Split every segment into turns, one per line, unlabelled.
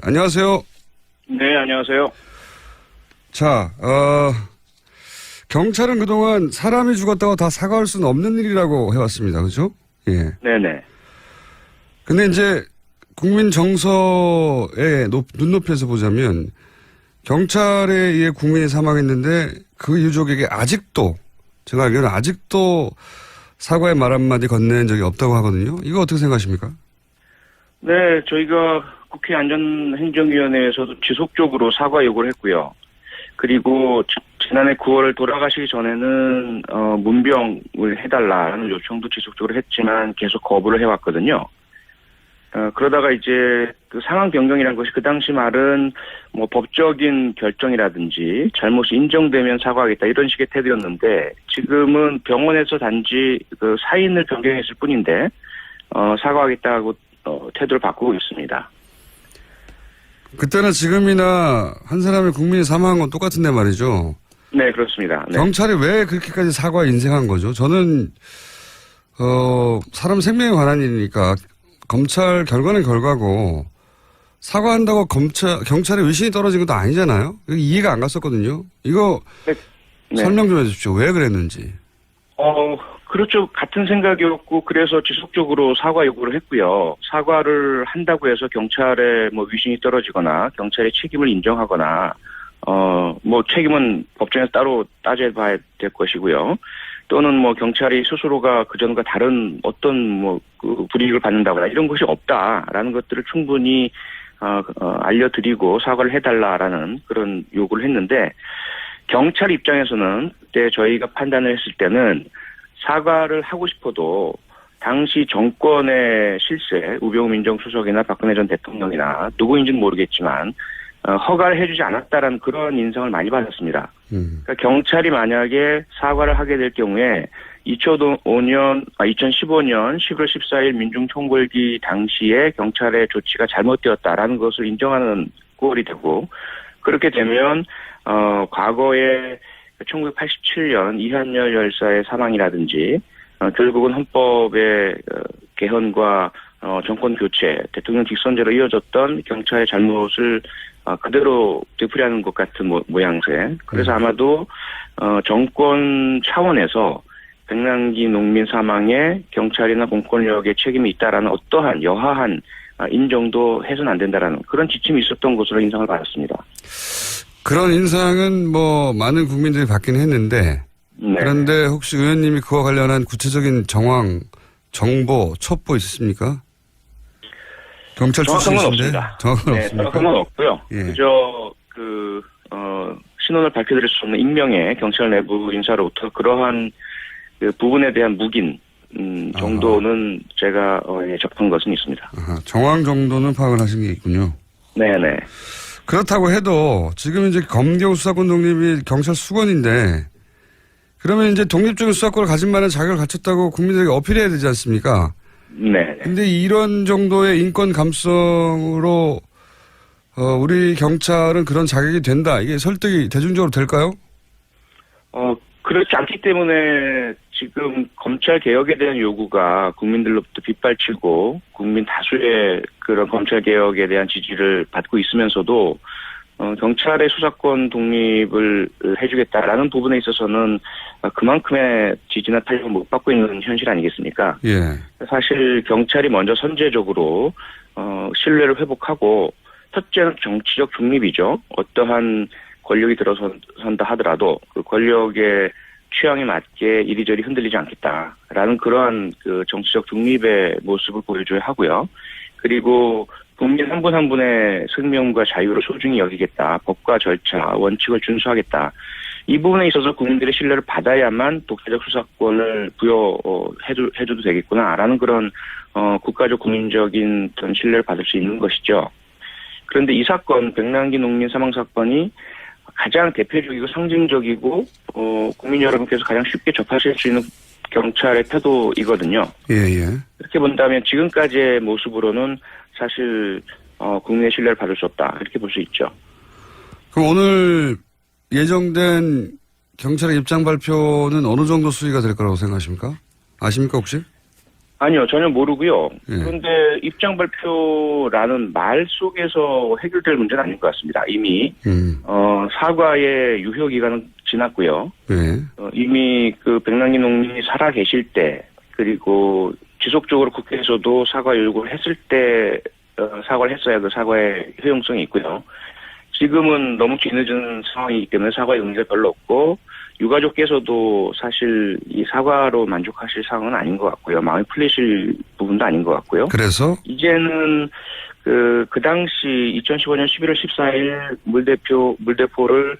안녕하세요.
네, 안녕하세요.
자, 경찰은 그동안 사람이 죽었다고 다 사과할 수는 없는 일이라고 해왔습니다. 그죠? 예.
네네.
근데 이제 국민 정서의 눈높이에서 보자면 경찰에 의해 국민이 사망했는데 그 유족에게 아직도, 제가 알기로는 아직도 사과의 말 한마디 건넨 적이 없다고 하거든요. 이거 어떻게 생각하십니까?
네, 저희가 국회 안전행정위원회에서도 지속적으로 사과 요구를 했고요. 그리고 지난해 9월 돌아가시기 전에는 문병을 해달라는 요청도 지속적으로 했지만 계속 거부를 해왔거든요. 그러다가 이제 그 상황 변경이라는 것이 그 당시 말은 뭐 법적인 결정이라든지 잘못이 인정되면 사과하겠다 이런 식의 태도였는데 지금은 병원에서 단지 그 사인을 변경했을 뿐인데 사과하겠다고 태도를 바꾸고 있습니다.
그때나 지금이나 한 사람의 국민이 사망한 건 똑같은데 말이죠.
네, 그렇습니다. 네.
경찰이 왜 그렇게까지 사과에 인색한 거죠? 저는 사람 생명에 관한 일이니까 검찰 결과는 결과고 사과한다고 경찰의 의신이 떨어진 것도 아니잖아요. 이해가 안 갔었거든요. 이거
네.
설명 좀 해주십시오. 왜 그랬는지.
그렇죠. 같은 생각이었고 그래서 지속적으로 사과 요구를 했고요. 사과를 한다고 해서 경찰의 뭐 위신이 떨어지거나 경찰의 책임을 인정하거나 뭐 책임은 법정에서 따로 따져봐야 될 것이고요. 또는 뭐 경찰이 스스로가 그전과 다른 어떤 그 불이익을 받는다거나 이런 것이 없다라는 것들을 충분히 알려드리고 사과를 해달라라는 그런 요구를 했는데 경찰 입장에서는 그때 저희가 판단을 했을 때는 사과를 하고 싶어도 당시 정권의 실세, 우병우 민정수석이나 박근혜 전 대통령이나 누구인지는 모르겠지만 허가를 해주지 않았다라는 그런 인상을 많이 받았습니다. 그러니까 경찰이 만약에 사과를 하게 될 경우에 2015년 11월 14일 민중총궐기 당시에 경찰의 조치가 잘못되었다라는 것을 인정하는 꼴이 되고 그렇게 되면 과거에 1987년 이한열 열사의 사망이라든지 결국은 헌법의 개헌과 정권 교체, 대통령 직선제로 이어졌던 경찰의 잘못을 그대로 되풀이하는 것 같은 모양새. 그래서 아마도 정권 차원에서 백남기 농민 사망에 경찰이나 공권력의 책임이 있다라는 어떠한 여하한 인정도 해서는 안 된다라는 그런 지침이 있었던 것으로 인상을 받았습니다.
그런 인상은 뭐 많은 국민들이 받긴 했는데 네. 그런데 혹시 의원님이 그와 관련한 구체적인 정황, 정보, 첩보 있으십니까? 경찰 출신이신데
정확한 없습니다. 정확한 없고요.
예.
그저 신원을 밝혀드릴 수 없는 익명의 경찰 내부 인사로부터 그러한 그 부분에 대한 묵인 정도는 제가 접한 것은 있습니다.
정황 정도는 파악을 하신 게 있군요.
네네.
그렇다고 해도 지금 이제 검경 수사권 독립이 경찰 수권인데 그러면 이제 독립적인 수사권을 가진 만한 자격을 갖췄다고 국민들에게 어필해야 되지 않습니까?
네.
근데 이런 정도의 인권 감성으로 우리 경찰은 그런 자격이 된다. 이게 설득이 대중적으로 될까요?
그렇지 않기 때문에 지금 검찰 개혁에 대한 요구가 국민들로부터 빗발치고 국민 다수의 그런 검찰 개혁에 대한 지지를 받고 있으면서도 경찰의 수사권 독립을 해주겠다라는 부분에 있어서는 그만큼의 지지나 탄력을 못 받고 있는 현실 아니겠습니까?
예.
사실 경찰이 먼저 선제적으로 신뢰를 회복하고 첫째는 정치적 중립이죠. 어떠한 권력이 들어선다 하더라도 그 권력의 취향에 맞게 이리저리 흔들리지 않겠다라는 그러한 그 정치적 중립의 모습을 보여줘야 하고요. 그리고 국민 한 분 한 분의 생명과 자유를 소중히 여기겠다. 법과 절차, 원칙을 준수하겠다. 이 부분에 있어서 국민들의 신뢰를 받아야만 독자적 수사권을 부여해줘도 되겠구나라는 그런 국가적 국민적인 그런 신뢰를 받을 수 있는 것이죠. 그런데 이 사건, 백남기 농민 사망 사건이 가장 대표적이고 상징적이고 국민 여러분께서 가장 쉽게 접하실 수 있는 경찰의 태도이거든요.
예.
이렇게 본다면 지금까지의 모습으로는 사실 국민의 신뢰를 받을 수 없다 이렇게 볼 수 있죠.
그럼 오늘 예정된 경찰의 입장 발표는 어느 정도 수위가 될 거라고 생각하십니까? 아십니까 혹시?
아니요, 전혀 모르고요.
예.
그런데 입장 발표라는 말 속에서 해결될 문제는 아닌 것 같습니다. 이미 사과의 유효 기간은 지났고요.
네.
이미 그 백남기 농민이 살아 계실 때, 그리고 지속적으로 국회에서도 사과 요구를 했을 때 사과를 했어야 그 사과의 효용성이 있고요. 지금은 너무 뒤늦은 상황이기 때문에 사과의 의미가 별로 없고, 유가족께서도 사실 이 사과로 만족하실 상황은 아닌 것 같고요. 마음이 풀리실 부분도 아닌 것 같고요.
그래서
이제는 그 당시 2015년 11월 14일 물대포를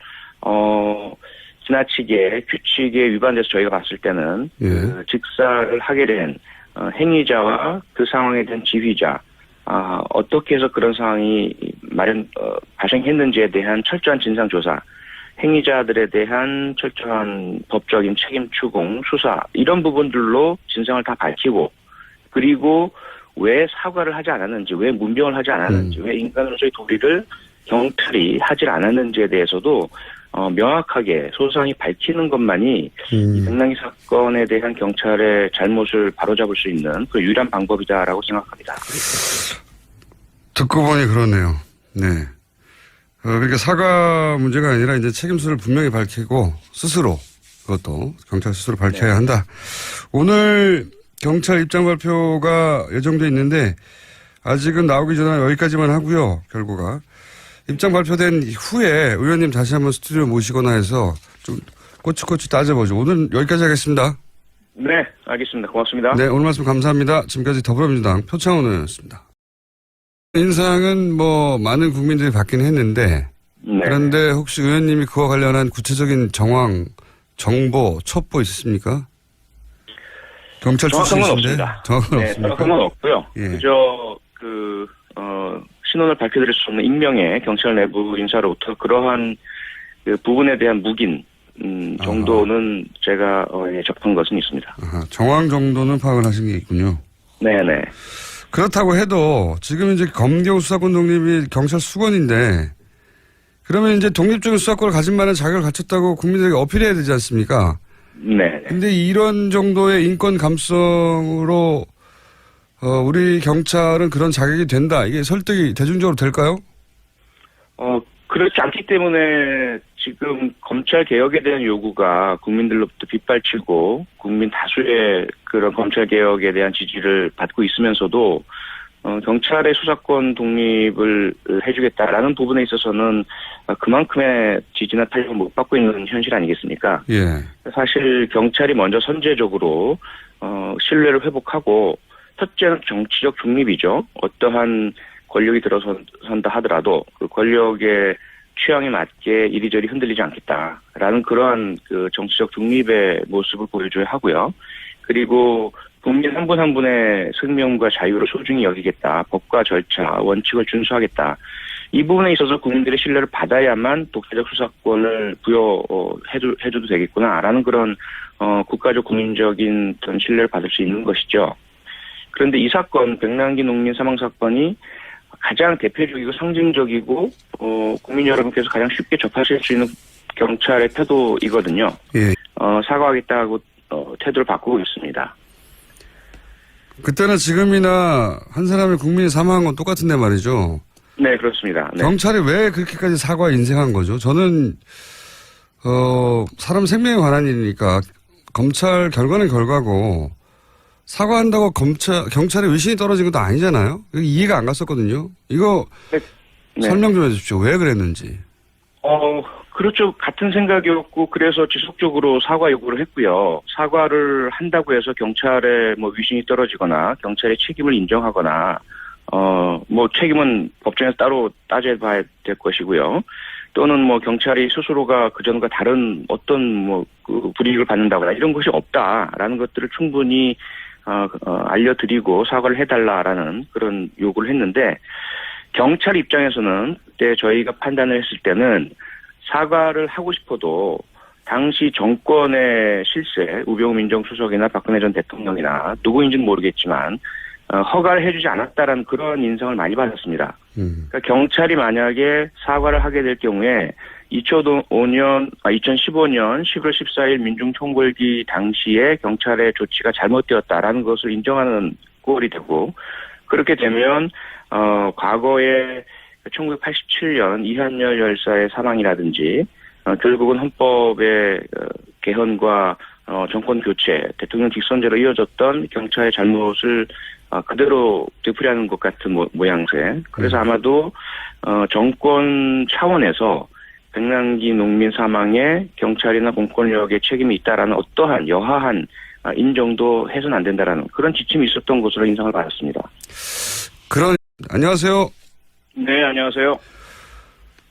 지나치게 규칙에 위반돼서 저희가 봤을 때는
예.
그 직사를 하게 된 행위자와 그 상황에 대한 지휘자, 어떻게 해서 그런 상황이 발생했는지에 대한 철저한 진상조사, 행위자들에 대한 철저한 법적인 책임 추궁, 수사, 이런 부분들로 진상을 다 밝히고, 그리고 왜 사과를 하지 않았는지, 왜 문병을 하지 않았는지, 왜 인간으로서의 도리를 경찰이 하질 않았는지에 대해서도 명확하게 소상히 밝히는 것만이 이 백남기 사건에 대한 경찰의 잘못을 바로잡을 수 있는 그 유일한 방법이다라고 생각합니다.
듣고 보니 그러네요. 네. 그러니까 사과 문제가 아니라 이제 책임수를 분명히 밝히고 스스로, 그것도 경찰 스스로 밝혀야 한다. 오늘 경찰 입장 발표가 예정돼 있는데 아직은 나오기 전에 여기까지만 하고요. 결과가 입장 발표된 후에 의원님 다시 한번 스튜디오 모시거나 해서 좀 꼬치꼬치 따져보죠. 오늘 여기까지 하겠습니다.
네, 알겠습니다. 고맙습니다.
네, 오늘 말씀 감사합니다. 지금까지 더불어민주당 표창원 의원이었습니다. 인상은 많은 국민들이 받긴 했는데,
네.
그런데 혹시 의원님이 그와 관련한 구체적인 정황, 정보, 첩보 있으십니까? 경찰 출신이신데? 정확한 없습니까?
정확한 없고요.
예.
그저 신원을 밝혀드릴 수 없는 익명의 경찰 내부 인사로부터 그러한 그 부분에 대한 묵인 정도는 제가 접한 것은 있습니다.
정황 정도는 파악을 하신 게 있군요.
네네.
그렇다고 해도 지금 이제 검경 수사권 독립이 경찰 수권인데, 그러면 이제 독립적인 수사권을 가진 만한 자격을 갖췄다고 국민들에게 어필해야 되지 않습니까?
네.
근데 이런 정도의 인권 감성으로 우리 경찰은 그런 자격이 된다. 이게 설득이 대중적으로 될까요?
그렇지 않기 때문에 지금 검찰 개혁에 대한 요구가 국민들로부터 빗발치고 국민 다수의 그런 검찰 개혁에 대한 지지를 받고 있으면서도 경찰의 수사권 독립을 해주겠다라는 부분에 있어서는 그만큼의 지지나 탄력을 못 받고 있는 현실 아니겠습니까?
예.
사실 경찰이 먼저 선제적으로 신뢰를 회복하고, 첫째는 정치적 중립이죠. 어떠한 권력이 들어선다 하더라도 그 권력의 취향에 맞게 이리저리 흔들리지 않겠다라는 그러한 그 정치적 중립의 모습을 보여줘야 하고요. 그리고 국민 한 분 한 분의 생명과 자유를 소중히 여기겠다. 법과 절차, 원칙을 준수하겠다. 이 부분에 있어서 국민들의 신뢰를 받아야만 독자적 수사권을 부여해줘도 되겠구나라는 그런 국가적 국민적인 어떤 신뢰를 받을 수 있는 것이죠. 그런데 이 사건, 백남기 농민 사망 사건이 가장 대표적이고 상징적이고 국민 여러분께서 가장 쉽게 접하실 수 있는 경찰의 태도이거든요.
예.
사과하겠다고 태도를 바꾸고 있습니다.
그때나 지금이나 한 사람의 국민이 사망한 건 똑같은데 말이죠.
네, 그렇습니다. 네.
경찰이 왜 그렇게까지 사과에 인색한 거죠? 저는 사람 생명에 관한 일이니까 검찰 결과는 결과고, 사과한다고 경찰의 위신이 떨어진 것도 아니잖아요. 이해가 안 갔었거든요. 이거
네.
설명 좀 해주십시오. 왜 그랬는지.
그렇죠. 같은 생각이었고, 그래서 지속적으로 사과 요구를 했고요. 사과를 한다고 해서 경찰의 위신이 떨어지거나 경찰의 책임을 인정하거나 책임은 법정에서 따로 따져봐야 될 것이고요. 또는 경찰이 스스로가 그전과 다른 어떤 그 불이익을 받는다거나 이런 것이 없다라는 것들을 충분히 알려드리고 사과를 해달라라는 그런 요구를 했는데, 경찰 입장에서는 그때 저희가 판단을 했을 때는 사과를 하고 싶어도 당시 정권의 실세, 우병우 민정수석이나 박근혜 전 대통령이나 누구인지는 모르겠지만 허가를 해주지 않았다라는 그런 인상을 많이 받았습니다. 그러니까 경찰이 만약에 사과를 하게 될 경우에 2015년 11월 14일 민중총궐기 당시에 경찰의 조치가 잘못되었다라는 것을 인정하는 꼴이 되고, 그렇게 되면 과거에 1987년 이한열 열사의 사망이라든지 결국은 헌법의 개헌과 정권 교체, 대통령 직선제로 이어졌던 경찰의 잘못을 그대로 되풀이하는 것 같은 모양새. 그래서 아마도 정권 차원에서 백남기 농민 사망에 경찰이나 공권력의 책임이 있다라는 어떠한 여하한 인정도 해서는 안 된다라는 그런 지침이 있었던 것으로 인상을 받았습니다.
안녕하세요.
네, 안녕하세요.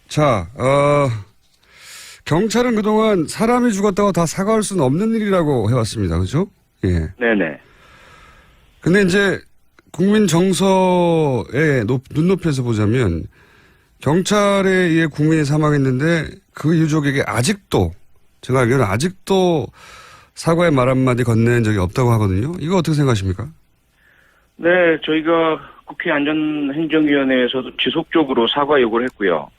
자, 경찰은 그동안 사람이 죽었다고 다 사과할 수는 없는 일이라고 해왔습니다. 그죠? 예.
네네.
근데 이제 국민 정서의 눈높이에서 보자면 경찰에 의해 국민이 사망했는데 그 유족에게 아직도, 제가 알기로는 아직도 사과의 말 한마디 건넨 적이 없다고 하거든요. 이거 어떻게 생각하십니까?
네, 저희가 국회 안전행정위원회에서도 지속적으로 사과 요구를 했고요.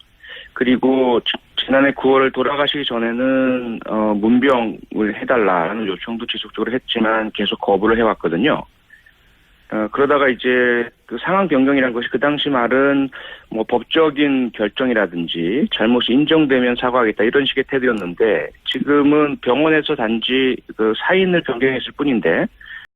그리고 지난해 9월 돌아가시기 전에는 문병을 해달라는 요청도 지속적으로 했지만 계속 거부를 해왔거든요. 그러다가 이제 그 상황 변경이라는 것이 그 당시 말은 뭐 법적인 결정이라든지 잘못이 인정되면 사과하겠다 이런 식의 태도였는데, 지금은 병원에서 단지 그 사인을 변경했을 뿐인데